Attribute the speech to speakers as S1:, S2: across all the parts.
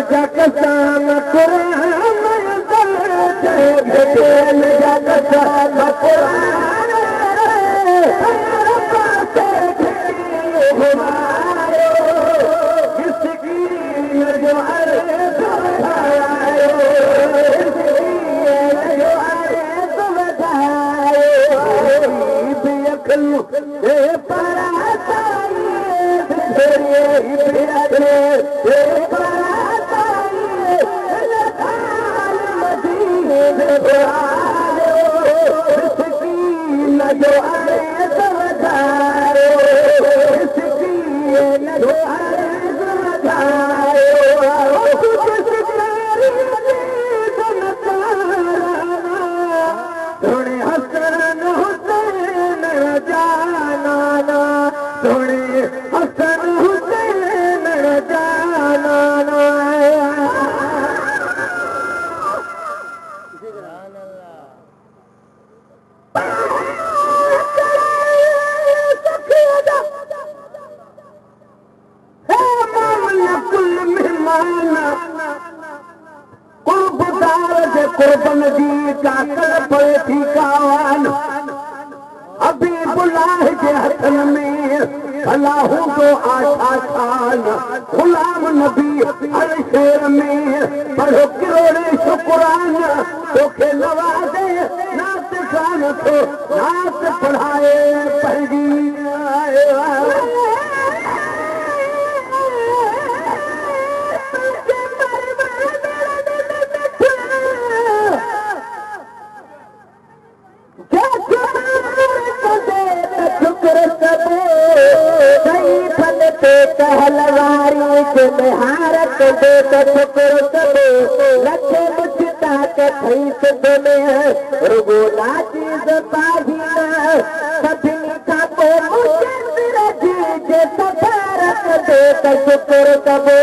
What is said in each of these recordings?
S1: कसम कुरान भेटल जा कसम कुरान हमारो किसकी जो अर्ज़ बतायो जो अर्ज़ बतायो बेअक्ल पराताई कुर्बन जी काकल पड़े थी कावान अभी बुलाह के हथन में भलाहू को आशा खान गुलाम नबी हर शेर में पढ़ो किरोड़े शुकुरान तोखे नवाजे नात खान तो नात पढ़ाए पढ़ी कहलवारी के महारत दे तो शुक्र कबो लखे मुझता के फैस दोने रुगो नाचीज पाहिना सभिनी का को मुझे सिरजी जे सफारत दे तो शुक्र कबो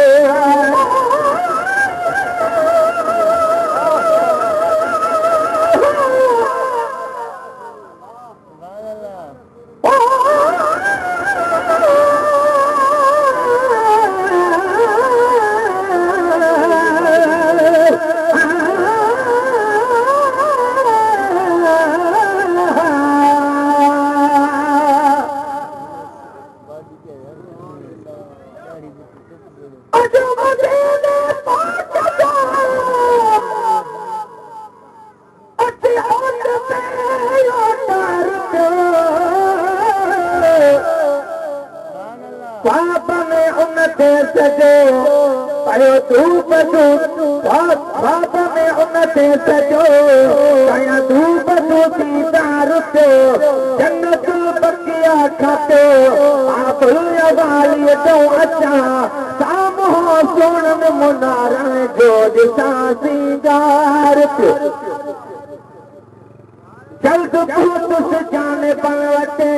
S1: जल्द खुद जाने बनवते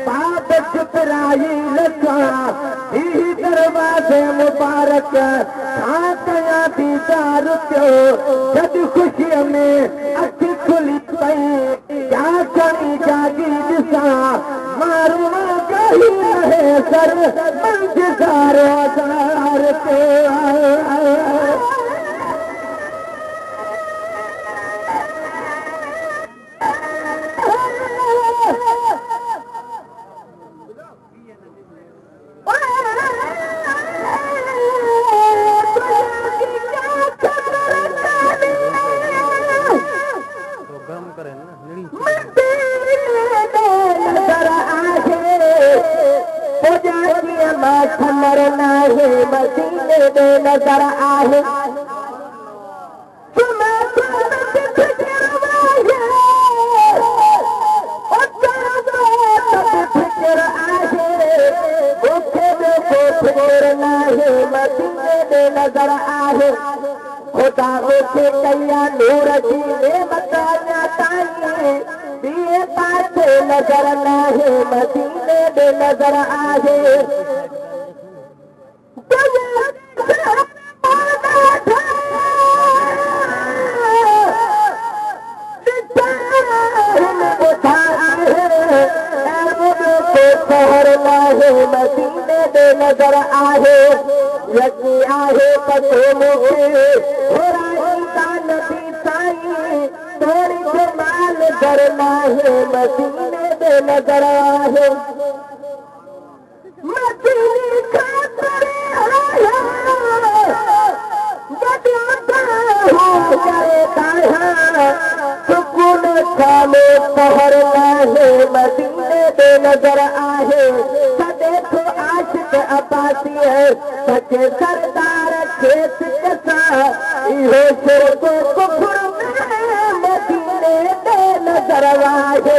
S1: बाप चुपराई लखा ही दरवाजे मुबारक कया दीदार थियो जद खुशी में अख खुली पई क्या करी जागी दिसा मारू गई रहे सर मंजदारो जार के नजर आहे नजर आहे खुदा खे कया नूर जी नेमत ताई दिए पासे नजर नाहे मदीने में नजर आहे मदीने में नजर आहे यकी आहे पतो मूंखे घुराई कान थी साईं थोरी जमाल दरना है मदीने दे नज़र आहे मदीने खां परे आया सुकून खाले पहर आहे मदीने ते नज़र आहे सॾे थो आशिक़ अब्बासी सचे सरदार खेसि कसां इहो शिरको कुफर मदीने ते नज़र आहे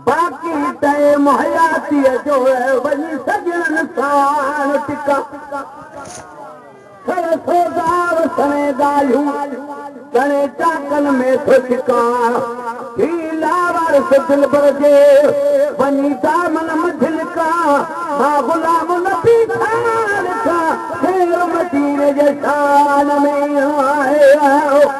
S1: बाक़ी टाइम हयातीअ जो वञी सजण साण टिका सोदार सणे ॻाल्हियूं कणे चाकनि में थो छिका लावारस दिलबर जे वञी दामन मझिलका मां गुलाम नबी खान का ख़ैर मदीने जे शान में आयो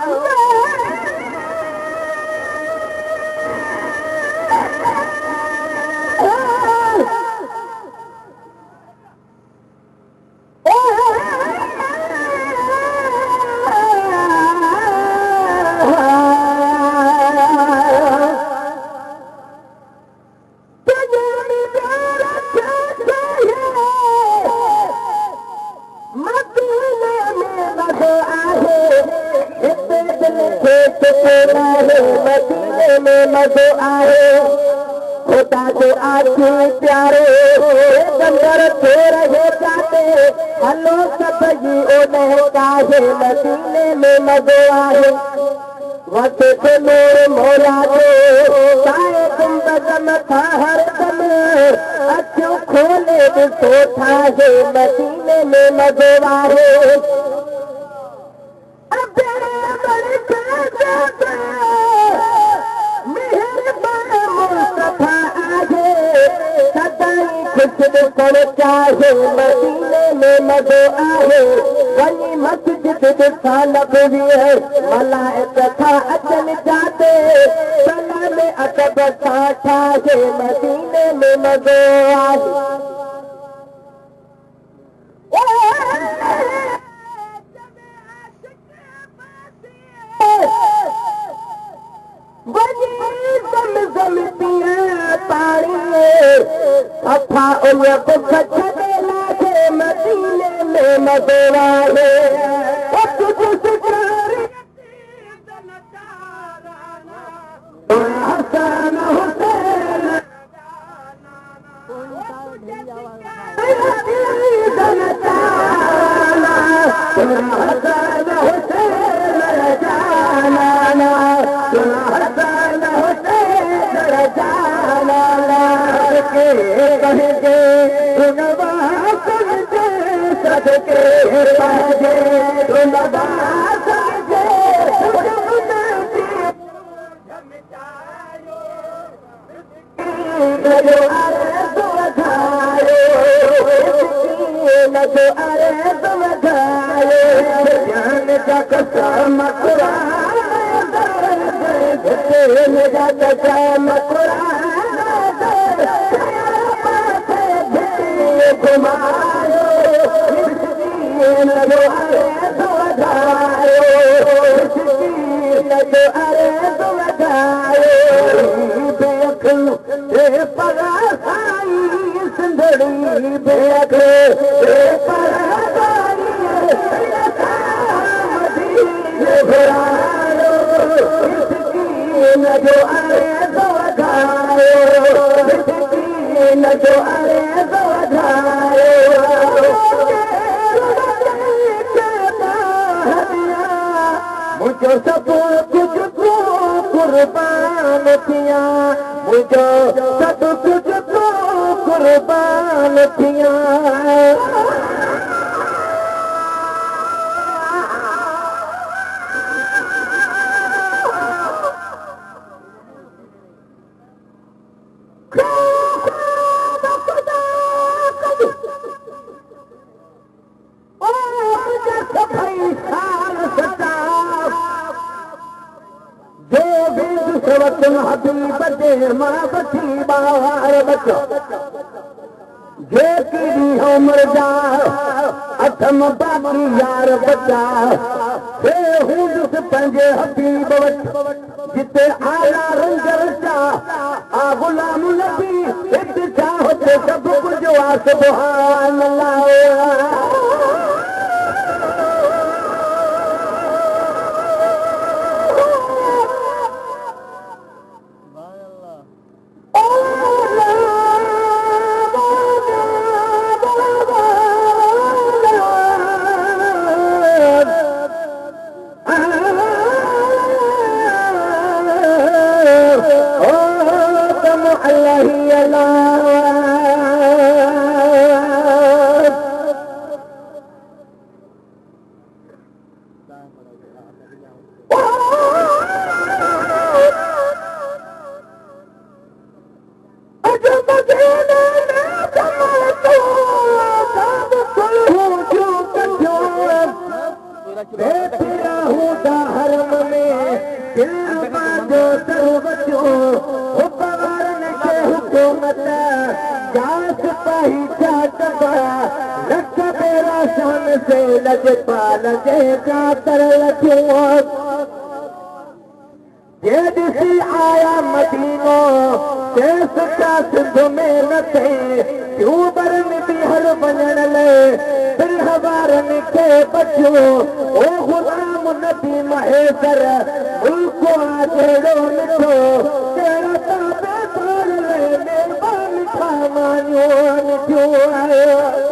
S1: मदीने में मज़ो आहे खुदा जो आखी प्यारे गंदर थे रहे जाते हलो सभई ओॾे काहे मदीने में मज़ो आहे वट ते नूर मोला जो साए गुंबद मथां हर दम अखियूं खोले ॾिसो ठाहे मदीने में मज़ो आहे चाहे मदीने में मज़ो आहे वञी मस्जिद ॾिसां लभवी मलाइक खां अचनि जाते सलाम अदब सां ठाहे मदीने में मज़ो आहे अफा उन बुख छॾे लाखे मदीने में मज़ो आहे हसन हुसैन कहेंगे सदके पाजे मुझो सब कुछ कुर्बान थिया मुझो सब कुछ कुर्बान थिया वतन हबीब जे मां बची ॿार बचो जेकी उम्र जा अठम बाकी यार बचा हे हूंदुसि पंहिंजे हबीब वटि जिते आला रंग रचा आ गुलाम नबी हिते छा हुते सभु कुझु आहे सुभान अल्लाह आया मदीनो सचा सिंध में न थे क्यों बरन भी हर वञण लाइ दिल हवारन खे बचो ओ गुलाम नबी महेसर मुल्क आ जहिड़ो मिठो कहिड़ा ताबे पार लाइ महिरबान मिठा मानियो मिठो आयो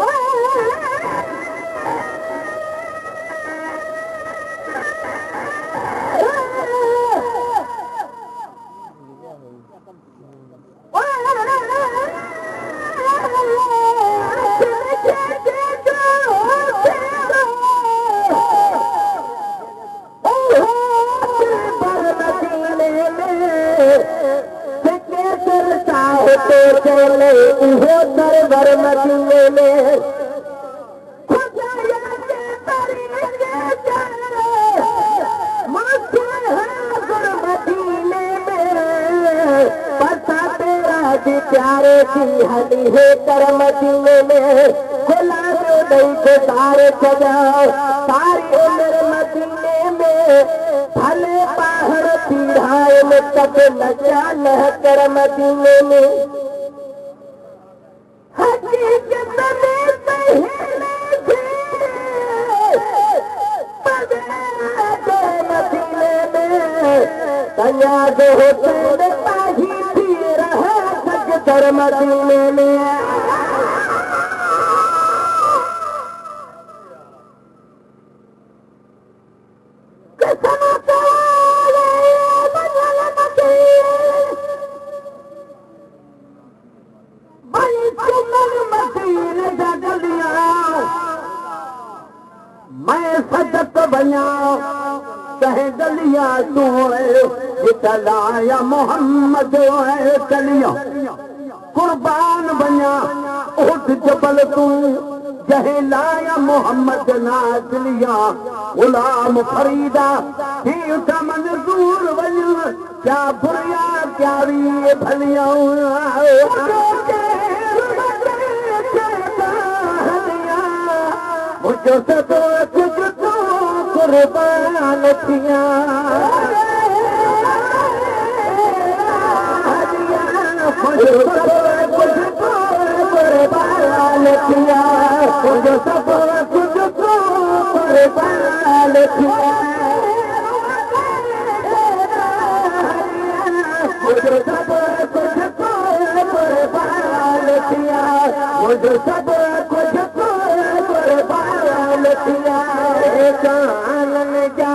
S1: प्यारे की हली है करम दिले में गुलाम दई गुजार सजाओ सारी उम्र मदीने में भले बाहर पीढ़ाए में तब लजा लह करम दिले में हकीकत में मदीने में तया जो होते पाही धर्म दिले में मैं सदत बना कहे गलिया तू जितलाया मोहम्मद है चलिया कुर्बान बना उठ जबल तू जहे लाया मोहम्मद नाजलिया गुलाम फरीदा ही उठा मंजूर बन क्या बुरिया क्या भी भलिया मुझो सब कुछ तो कुर्बान थिया मुझो सब कुछ तो कुर्बान थिया मुझो सब कुछ तो कुर्बान थिया मुझो सब कुछ तो कुर्बान थिया मुझो सब कुछ तो कुर्बान थिया जानन जा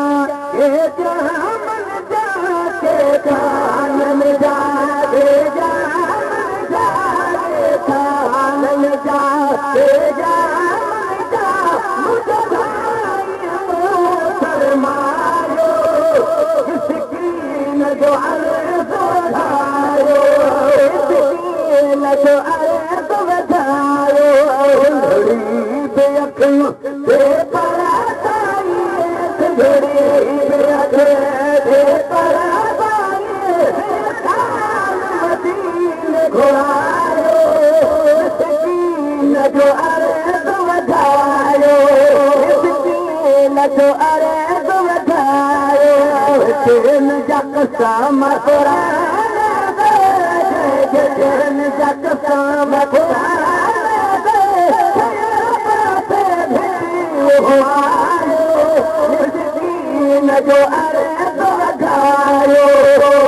S1: के जामन जा के जानन जा के जानन जा के जानन जा के जानन जा मुझे भाई फरमायो इसकीन जो अर्ज़ उठायो इसकीन जो अर्ज़ उठायो घड़ी पे अखियों से घड़ी पे अखियों से जचन जा कसम क़ुरान जचन जा कसम क़ुरान मिस्कीन जो अर्ज़ लॻायो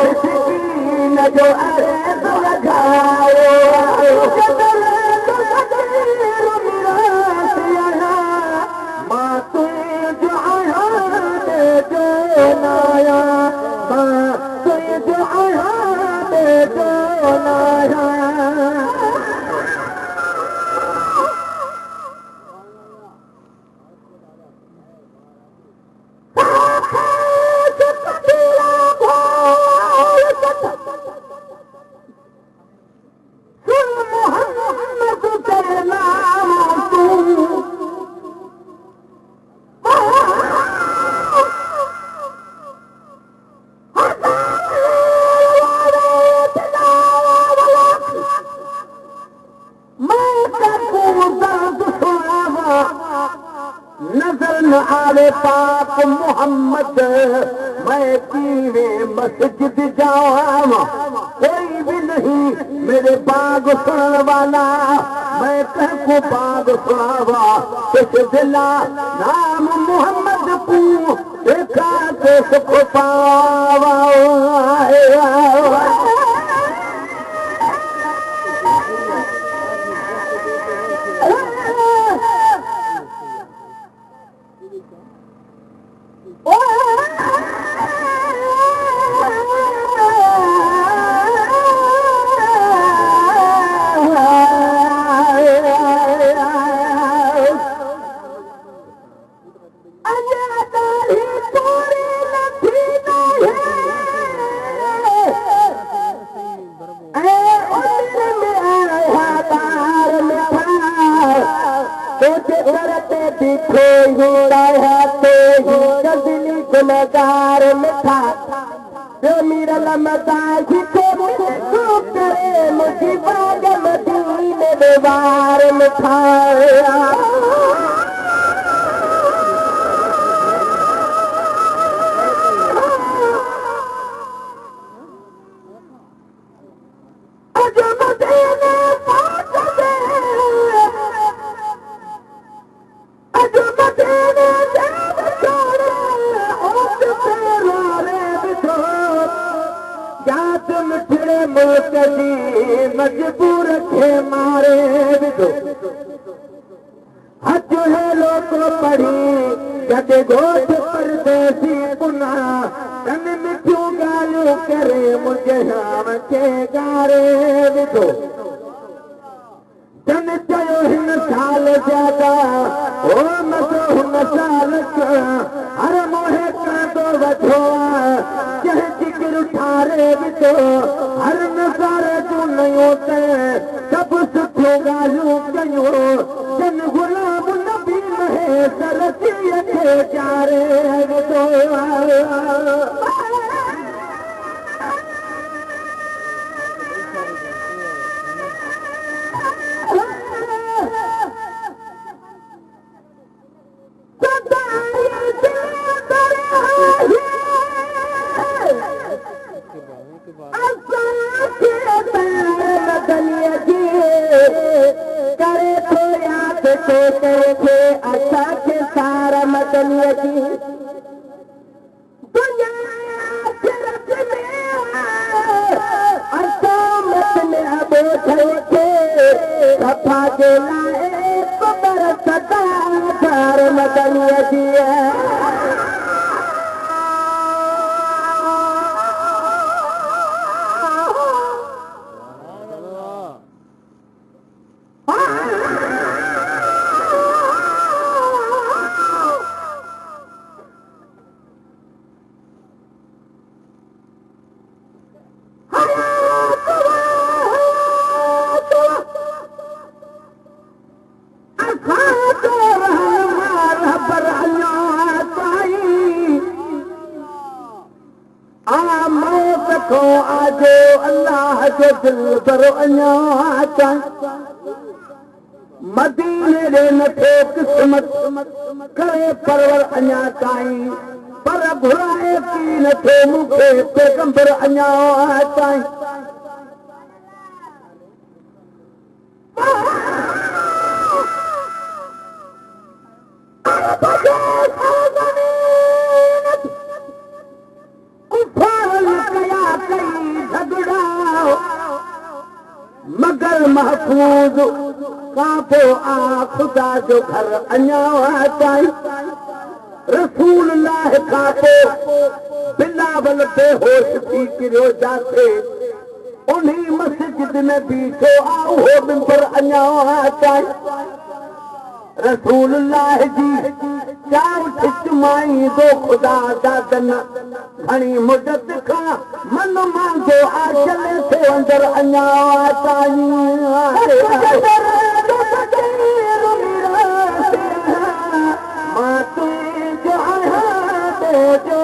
S1: मिस्कीन जो अर्ज़ लॻायो मां तुंहिंजो आहियां जो नाया मां तुंहिंजो आहियां जो नाया नजर न आवे पाक मोहम्मद मैं कीवे मस्जिद जावा कोई भी नहीं मेरे बाग सुनने वाला मैं कहको बाग सुनावा कुछ दिला नाम मोहम्मद पू देखा तो सुख पावा गुलजार मिठा मीर लमदाही करे मुझी बाग मदीने में वार मिठा मुल्क जी मजबूर खे मारे विधो हज है लोग पढ़ी जॾहिं घोट परदेसी पुना तन मिठियूं ॻाल्हियूं करे मुंहिंजे शाम खे गारे विधो तन चयो हिन साल ज्यादा ओ मज़ो हुन साल हर मोहे कांदो वधो जंहिं जिगर ठारे विधो हर नज़ारे जूं नयूं त सभु सुठियूं ॻाल्हियूं कयूं जन गुलाम नबी महेसर सीअ खे चारे विधो करे थो याद तो करे असांखे सारा मदनीअ जी असां मदन अबो थे सफ़ा जे लाइ ख़बर सदा सार मदनीअ जी आजो अल्लाह जो दिल भरो अञा मदीने रे नथो किस्मत करे परवर अञा ताईं पर घुराए की नथो मूंखे पैगंबर अञा ताईं मगर महफूज कांपो आ खुदा जो घर अञा ताईं रसूल लाह कांपो बिलावल बेहोश थी किरियो जाते उन्हीं मस्जिद में बीठो आओ हो मिंबर अञा ताईं रसूल लाह जी चार खिचमाई दो खुदा दादन घणी मुदत खां मन मांगो आ चले थे अंदर अञा ताईं मां तुझो आहियां तुझो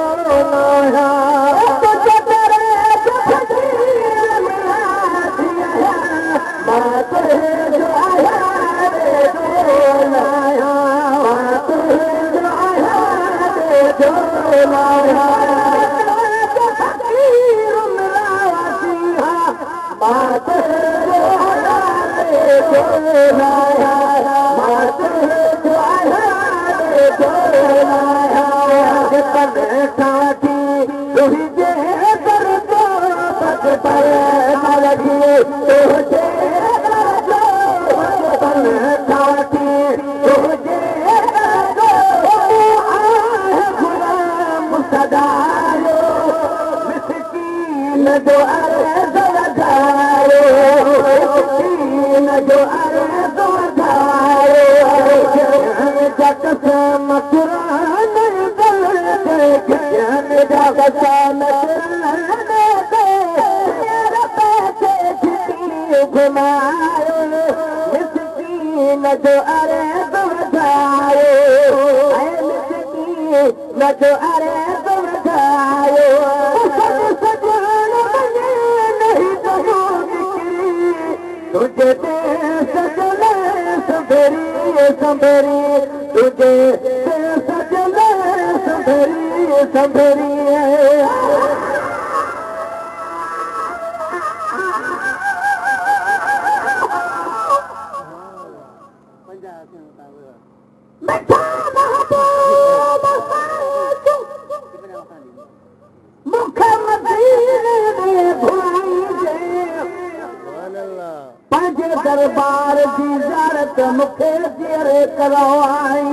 S1: दरबार जी ज़ारत मूंखे ज़ियारे कराई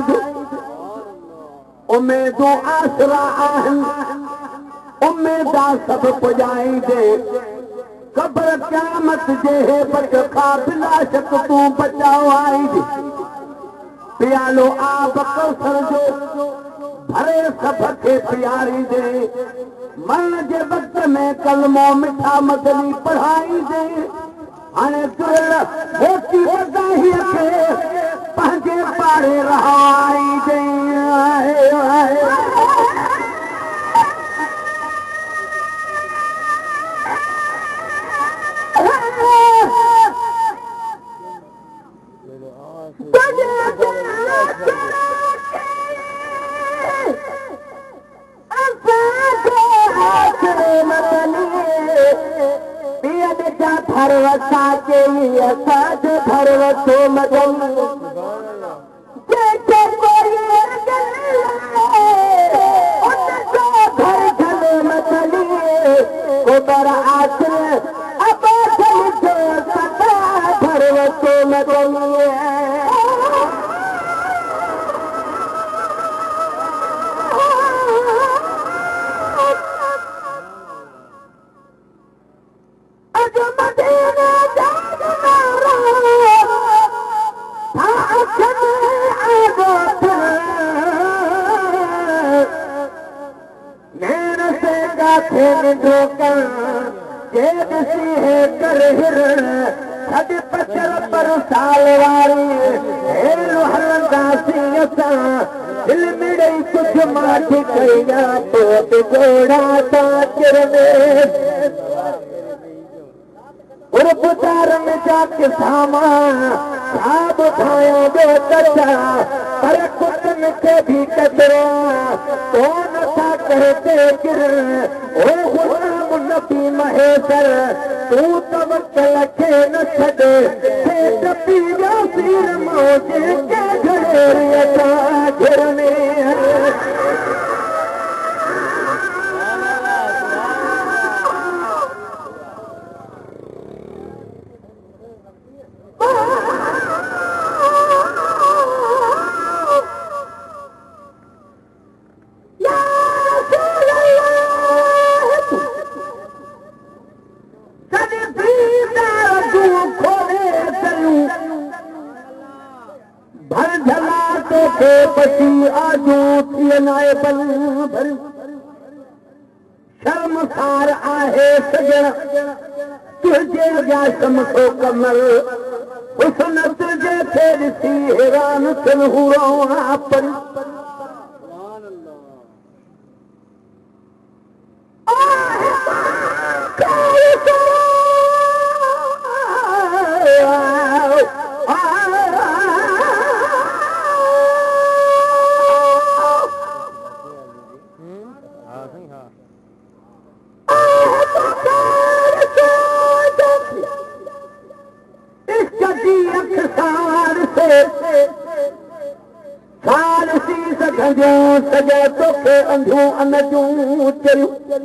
S1: उमेदूं आसरा आहिनि उमेदा सभु पुॼाई दे क़ब्र क़यामत जे हेबत खां बिला शक तूं बचाओ आई प्यालो आब कौसर जो भरे सभ खे प्यारी दे मरण जे वक़्त में कलमो मिठा मदनी पढ़ाई दे हाणे तुरल मोती वधाईअ खे पंहिंजे पाड़े रहाई दे पर कुटन खे भी कतरा तो नथा कहते गिर ओ गुलाम नबी महेश्वर तू तवक्कल खे न छॾे पेट पी वियो सीर मौजे के घड़ेरीअ सां घिरने शर्मसार आहे सजण तुंहिंजे अॻियां शमसो कमर हुसन तुंहिंजे खे ॾिसी हैरान थियनि हू रोआ पर सॼे तोखे अंधियूं अनजूं चरियूं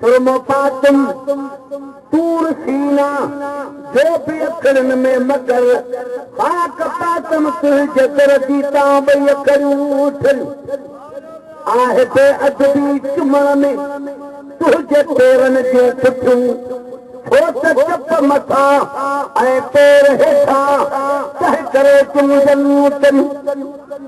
S1: सुरमो पातुम तूर सीना जो बि अखरनि में मगर पाक पातम तुंहिंजे दर जी तां ॿई अखरियूं ठरियूं आहे पे अदबी चुमण में तुंहिंजे पेरनि जूं पुठियूं छो त चप मथां ऐं पेर हेठां तंहिं करे तूं जनियूं चरियूं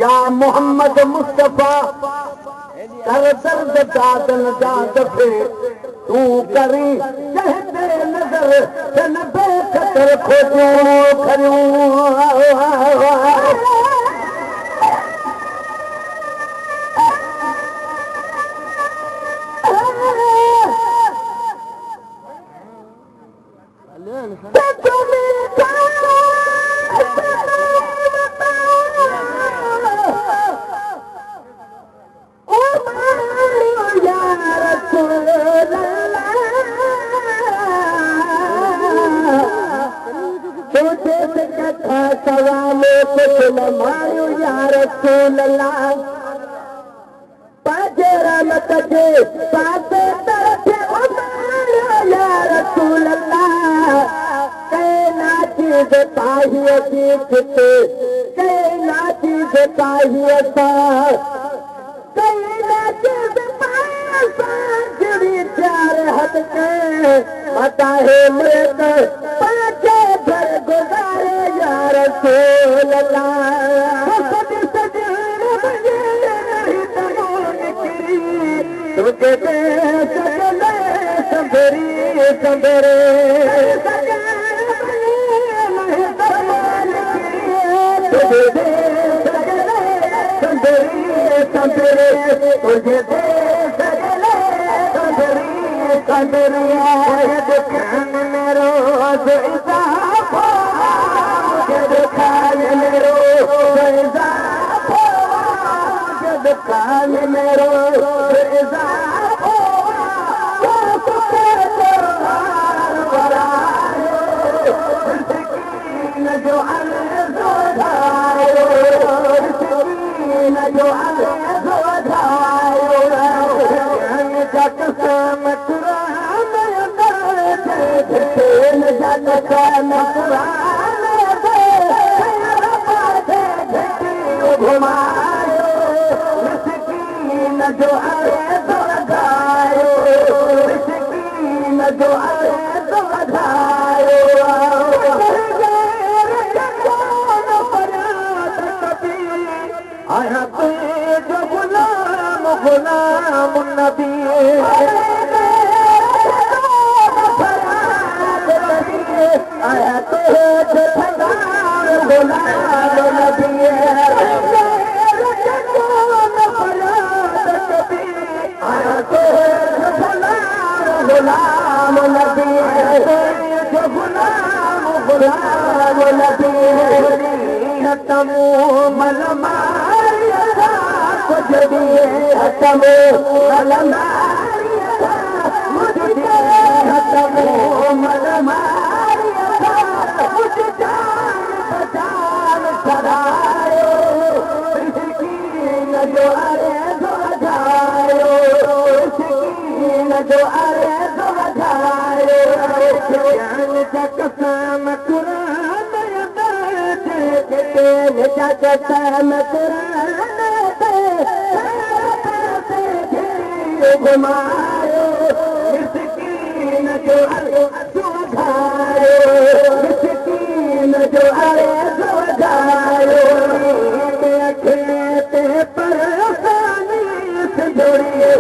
S1: या मोहम्मद मुस्तफा कर दर्द दादन दाद फे तू करी कहते नजर सन बेखतर खोजूं खरियूं आया तुझो गुलाम गुलाम नबी आया तुझो फरार गुलाम नबी आया तुझो फरार गुलाम नबी तुझो गुलाम गुलाम नबी तमो मलमा मुझे हतमो मलमारिया मुझे हतमो मलमारिया मुझे जान पहचान सदायो इसकी न जो अरे जो जायो इसकी न जो अरे जो जायो जान कसम कुरान कसम कुरान घुमायो मिस्कीन जो सुधायो मिस्कीन जो सुधायो अखे ते परेशानी से जोड़िए